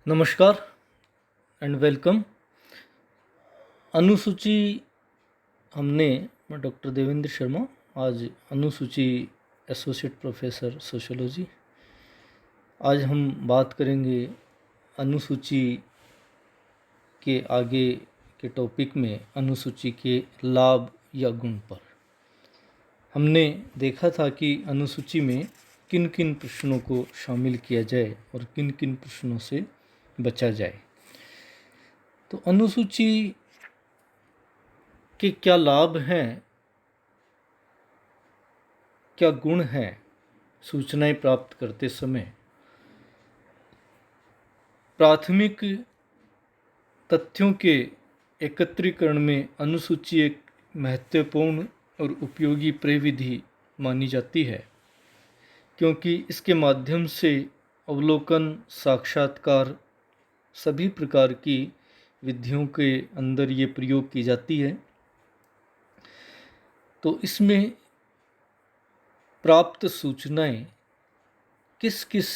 नमस्कार and welcome. अनुसूची हमने मैं डॉक्टर देवेंद्र शर्मा आज अनुसूची एसोसिएट प्रोफेसर सोशियोलॉजी। आज हम बात करेंगे अनुसूची के आगे के टॉपिक में अनुसूची के लाभ या गुण पर। हमने देखा था कि अनुसूची में किन किन प्रश्नों को शामिल किया जाए और किन किन प्रश्नों से बचा जाए। तो अनुसूची के क्या लाभ हैं, क्या गुण हैं सूचनाएं प्राप्त करते समय। प्राथमिक तथ्यों के एकत्रीकरण में अनुसूची एक महत्वपूर्ण और उपयोगी प्रविधि मानी जाती है, क्योंकि इसके माध्यम से अवलोकन, साक्षात्कार सभी प्रकार की विधियों के अंदर ये प्रयोग की जाती है। तो इसमें प्राप्त सूचनाएं किस किस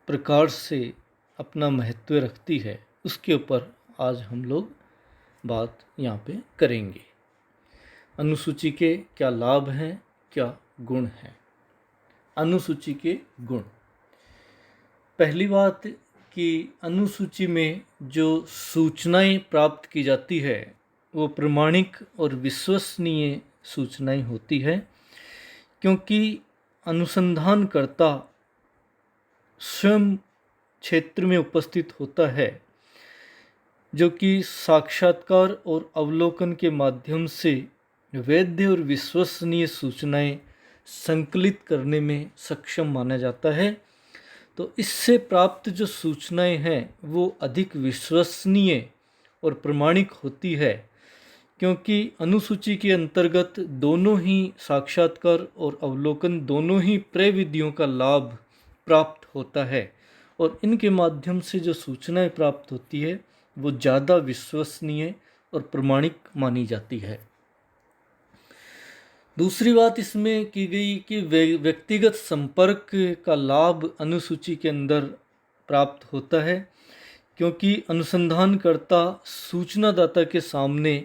प्रकार से अपना महत्व रखती है, उसके ऊपर आज हम लोग बात यहाँ पे करेंगे। अनुसूची के क्या लाभ हैं, क्या गुण हैं। अनुसूची के गुण। पहली बात कि अनुसूची में जो सूचनाएं प्राप्त की जाती है वो प्रमाणिक और विश्वसनीय सूचनाएं होती है, क्योंकि अनुसंधानकर्ता स्वयं क्षेत्र में उपस्थित होता है, जो कि साक्षात्कार और अवलोकन के माध्यम से वैध और विश्वसनीय सूचनाएं संकलित करने में सक्षम माना जाता है। तो इससे प्राप्त जो सूचनाएं हैं वो अधिक विश्वसनीय और प्रमाणिक होती है, क्योंकि अनुसूची के अंतर्गत दोनों ही साक्षात्कार और अवलोकन दोनों ही प्रविधियों का लाभ प्राप्त होता है और इनके माध्यम से जो सूचनाएं प्राप्त होती है वो ज़्यादा विश्वसनीय और प्रमाणिक मानी जाती है। दूसरी बात इसमें की गई कि व्यक्तिगत संपर्क का लाभ अनुसूची के अंदर प्राप्त होता है, क्योंकि अनुसंधानकर्ता सूचनादाता के सामने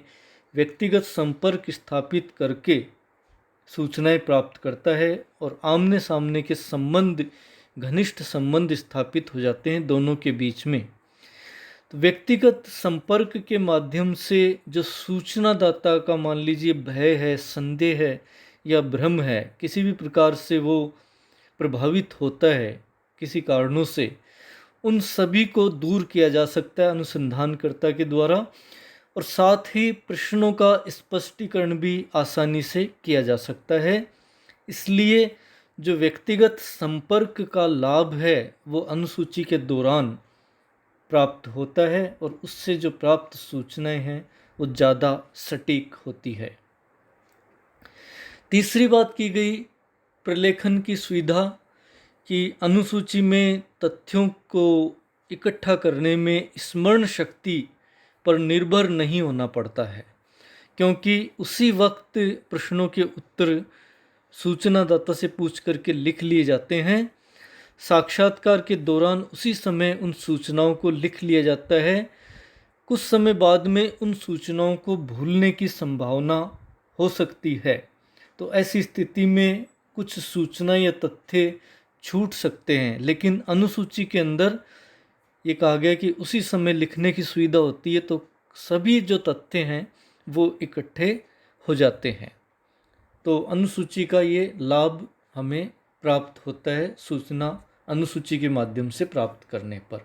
व्यक्तिगत संपर्क स्थापित करके सूचनाएं प्राप्त करता है और आमने सामने के संबंध, घनिष्ठ संबंध स्थापित हो जाते हैं दोनों के बीच में। तो व्यक्तिगत संपर्क के माध्यम से जो सूचनादाता का मान लीजिए भय है, संदेह है या भ्रम है, किसी भी प्रकार से वो प्रभावित होता है किसी कारणों से, उन सभी को दूर किया जा सकता है अनुसंधानकर्ता के द्वारा और साथ ही प्रश्नों का स्पष्टीकरण भी आसानी से किया जा सकता है। इसलिए जो व्यक्तिगत संपर्क का लाभ है वो अनुसूची के दौरान प्राप्त होता है और उससे जो प्राप्त सूचनाएं हैं वो ज़्यादा सटीक होती है। तीसरी बात की गई प्रलेखन की सुविधा, कि अनुसूची में तथ्यों को इकट्ठा करने में स्मरण शक्ति पर निर्भर नहीं होना पड़ता है, क्योंकि उसी वक्त प्रश्नों के उत्तर सूचनादाता से पूछ करके लिख लिए जाते हैं। साक्षात्कार के दौरान उसी समय उन सूचनाओं को लिख लिया जाता है। कुछ समय बाद में उन सूचनाओं को भूलने की संभावना हो सकती है, तो ऐसी स्थिति में कुछ सूचना या तथ्य छूट सकते हैं, लेकिन अनुसूची के अंदर ये कहा गया कि उसी समय लिखने की सुविधा होती है, तो सभी जो तथ्य हैं वो इकट्ठे हो जाते हैं। तो अनुसूची का ये लाभ हमें प्राप्त होता है सूचना अनुसूची के माध्यम से प्राप्त करने पर।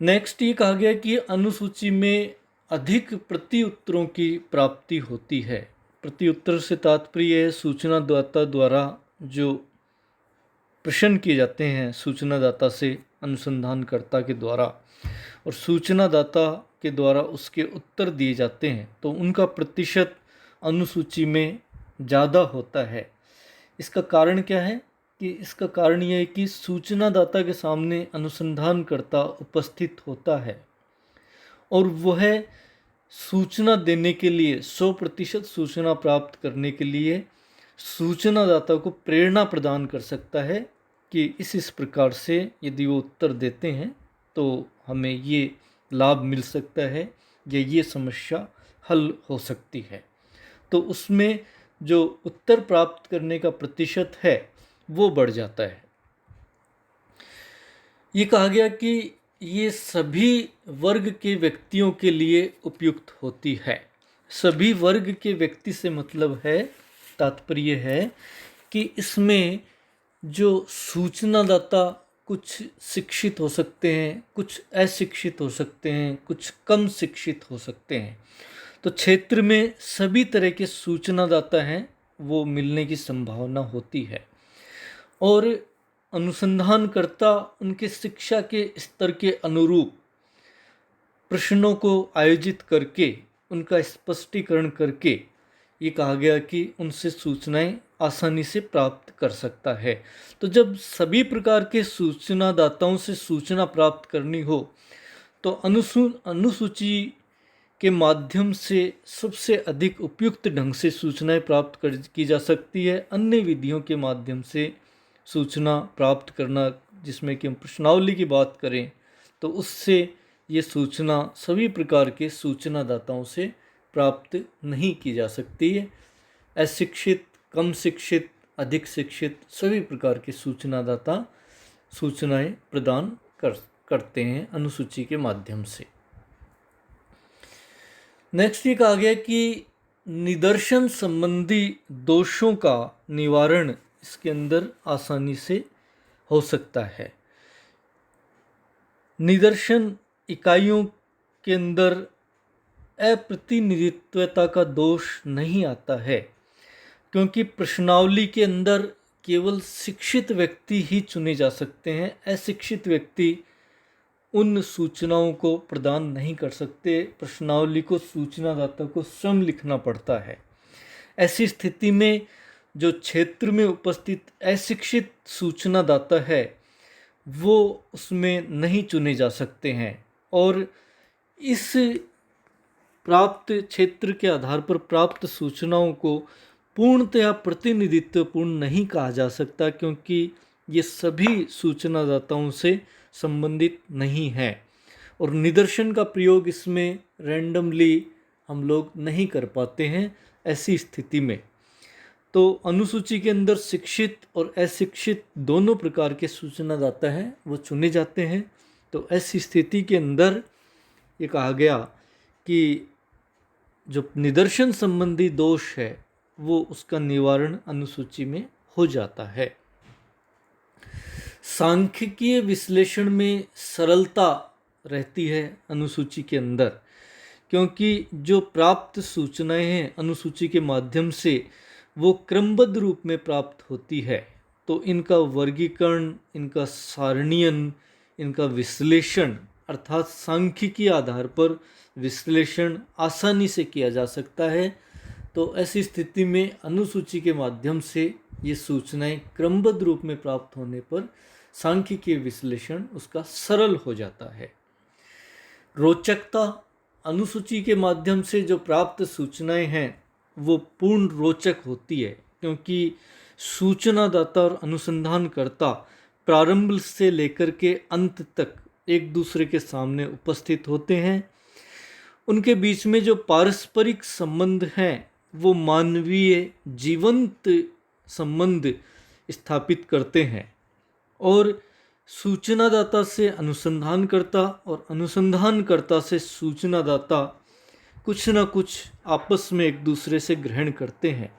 नेक्स्ट ये कहा गया कि अनुसूची में अधिक प्रति उत्तरों की प्राप्ति होती है। प्रति उत्तर से तात्पर्य है सूचनादाता द्वारा जो प्रश्न किए जाते हैं सूचनादाता से अनुसंधानकर्ता के द्वारा और सूचनादाता के द्वारा उसके उत्तर दिए जाते हैं, तो उनका प्रतिशत अनुसूची में ज़्यादा होता है। इसका कारण क्या है? कि इसका कारण यह है कि सूचनादाता के सामने अनुसंधानकर्ता उपस्थित होता है और वह सूचना देने के लिए 100% सूचना प्राप्त करने के लिए सूचनादाता को प्रेरणा प्रदान कर सकता है कि इस प्रकार से यदि वो उत्तर देते हैं तो हमें ये लाभ मिल सकता है या ये समस्या हल हो सकती है। तो उसमें जो उत्तर प्राप्त करने का प्रतिशत है वो बढ़ जाता है। ये कहा गया कि ये सभी वर्ग के व्यक्तियों के लिए उपयुक्त होती है। सभी वर्ग के व्यक्ति से मतलब है, तात्पर्य है कि इसमें जो सूचनादाता कुछ शिक्षित हो सकते हैं, कुछ अशिक्षित हो सकते हैं, कुछ कम शिक्षित हो सकते हैं। तो क्षेत्र में सभी तरह के सूचनादाता हैं वो मिलने की संभावना होती है और अनुसंधानकर्ता उनके शिक्षा के स्तर के अनुरूप प्रश्नों को आयोजित करके उनका स्पष्टीकरण करके ये कहा गया कि उनसे सूचनाएं आसानी से प्राप्त कर सकता है। तो जब सभी प्रकार के सूचनादाताओं से सूचना प्राप्त करनी हो तो अनुसूची के माध्यम से सबसे अधिक उपयुक्त ढंग से सूचनाएं प्राप्त की जा सकती है। अन्य विधियों के माध्यम से सूचना प्राप्त करना, जिसमें कि हम प्रश्नावली की बात करें, तो उससे ये सूचना सभी प्रकार के सूचनादाताओं से प्राप्त नहीं की जा सकती है। अशिक्षित, कम शिक्षित, अधिक शिक्षित सभी प्रकार के सूचनादाता सूचनाएं प्रदान करते हैं अनुसूची के माध्यम से। नेक्स्ट ये कहा गया कि निदर्शन संबंधी दोषों का निवारण इसके अंदर आसानी से हो सकता है। निदर्शन इकाइयों के अंदर अप्रतिनिधित्वता का दोष नहीं आता है, क्योंकि प्रश्नावली के अंदर केवल शिक्षित व्यक्ति ही चुने जा सकते हैं। अशिक्षित व्यक्ति उन सूचनाओं को प्रदान नहीं कर सकते। प्रश्नावली को सूचनादाता को स्वयं लिखना पड़ता है। ऐसी स्थिति में जो क्षेत्र में उपस्थित अशिक्षित सूचनादाता है वो उसमें नहीं चुने जा सकते हैं और इस प्राप्त क्षेत्र के आधार पर प्राप्त सूचनाओं को पूर्णतया प्रतिनिधित्वपूर्ण नहीं कहा जा सकता, क्योंकि ये सभी सूचनादाताओं से संबंधित नहीं है और निदर्शन का प्रयोग इसमें रैंडमली हम लोग नहीं कर पाते हैं। ऐसी स्थिति में तो अनुसूची के अंदर शिक्षित और अशिक्षित दोनों प्रकार के सूचनादाता हैं वो चुने जाते हैं। तो ऐसी स्थिति के अंदर ये कहा गया कि जो निदर्शन संबंधी दोष है वो उसका निवारण अनुसूची में हो जाता है। सांख्यिकीय विश्लेषण में सरलता रहती है अनुसूची के अंदर, क्योंकि जो प्राप्त सूचनाएं हैं अनुसूची के माध्यम से वो क्रमबद्ध रूप में प्राप्त होती है। तो इनका वर्गीकरण, इनका सारणीयन, इनका विश्लेषण अर्थात सांख्यिकीय आधार पर विश्लेषण आसानी से किया जा सकता है। तो ऐसी स्थिति में अनुसूची के माध्यम से ये सूचनाएं क्रमबद्ध रूप में प्राप्त होने पर सांख्यिकीय विश्लेषण उसका सरल हो जाता है। रोचकता, अनुसूची के माध्यम से जो प्राप्त सूचनाएं हैं वो पूर्ण रोचक होती है, क्योंकि सूचनादाता और अनुसंधानकर्ता प्रारंभ से लेकर के अंत तक एक दूसरे के सामने उपस्थित होते हैं। उनके बीच में जो पारस्परिक संबंध हैं वो मानवीय जीवंत संबंध स्थापित करते हैं और सूचनादाता से अनुसंधानकर्ता और अनुसंधानकर्ता से सूचनादाता कुछ न कुछ आपस में एक दूसरे से ग्रहण करते हैं।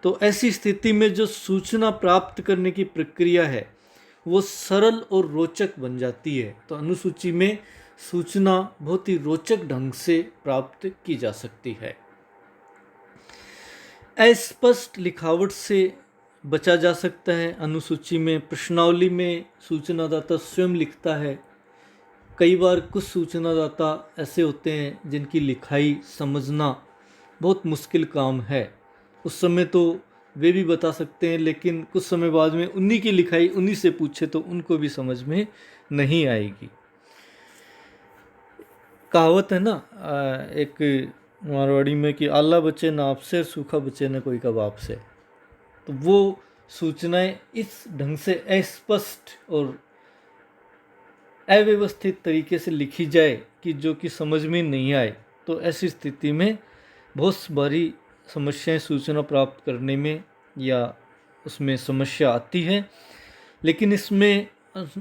तो ऐसी स्थिति में जो सूचना प्राप्त करने की प्रक्रिया है वो सरल और रोचक बन जाती है। तो अनुसूची में सूचना बहुत ही रोचक ढंग से प्राप्त की जा सकती है। अस्पष्ट लिखावट से बचा जा सकता है। अनुसूची में प्रश्नावली में सूचनादाता स्वयं लिखता है। कई बार कुछ सूचनादाता ऐसे होते हैं जिनकी लिखाई समझना बहुत मुश्किल काम है। उस समय तो वे भी बता सकते हैं, लेकिन कुछ समय बाद में उन्हीं की लिखाई उन्हीं से पूछे तो उनको भी समझ में नहीं आएगी। कहावत है ना एक मारवाड़ी में कि आला बचे ना आपसे, सूखा बचे न कोई कबाब से। तो वो सूचनाएं इस ढंग से अस्पष्ट और अव्यवस्थित तरीके से लिखी जाए कि जो कि समझ में नहीं आए, तो ऐसी स्थिति में बहुत बारी समस्याएं सूचना प्राप्त करने में या उसमें समस्या आती है। लेकिन इसमें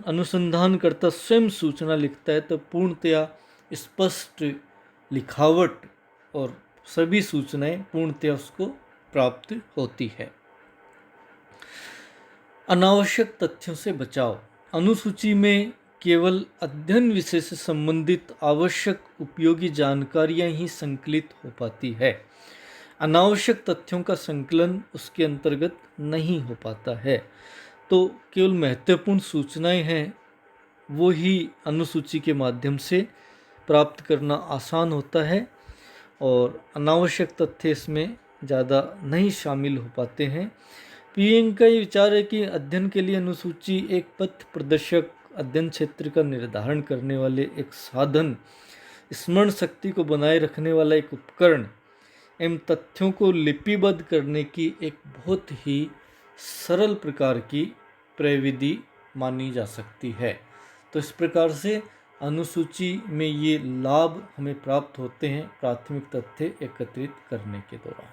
अनुसंधानकर्ता स्वयं सूचना लिखता है तो पूर्णतया स्पष्ट लिखावट और सभी सूचनाएं पूर्णतया उसको प्राप्त होती है। अनावश्यक तथ्यों से बचाव। अनुसूची में केवल अध्ययन विषय से संबंधित आवश्यक उपयोगी जानकारियां ही संकलित हो पाती है। अनावश्यक तथ्यों का संकलन उसके अंतर्गत नहीं हो पाता है। तो केवल महत्वपूर्ण सूचनाएं हैं वो ही अनुसूची के माध्यम से प्राप्त करना आसान होता है और अनावश्यक तथ्य इसमें ज़्यादा नहीं शामिल हो पाते हैं। पीएम का ये विचार है कि अध्ययन के लिए अनुसूची एक पथ प्रदर्शक, अध्ययन क्षेत्र का निर्धारण करने वाले एक साधन, स्मरण शक्ति को बनाए रखने वाला एक उपकरण एवं तथ्यों को लिपिबद्ध करने की एक बहुत ही सरल प्रकार की प्रविधि मानी जा सकती है। तो इस प्रकार से अनुसूची में ये लाभ हमें प्राप्त होते हैं प्राथमिक तथ्य एकत्रित करने के दौरान।